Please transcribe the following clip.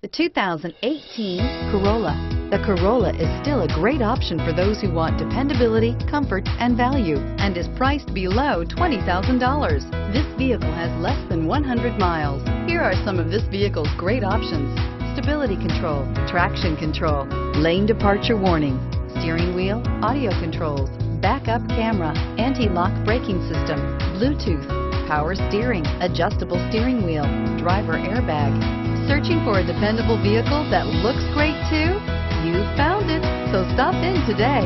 The 2018 Corolla. The Corolla is still a great option for those who want dependability, comfort, and value, and is priced below $20,000. This vehicle has less than 100 miles. Here are some of this vehicle's great options: stability control, traction control, lane departure warning, steering wheel audio controls, backup camera, anti-lock braking system, Bluetooth, power steering, adjustable steering wheel, driver airbag. Searching for a dependable vehicle that looks great too? You found it, so stop in today.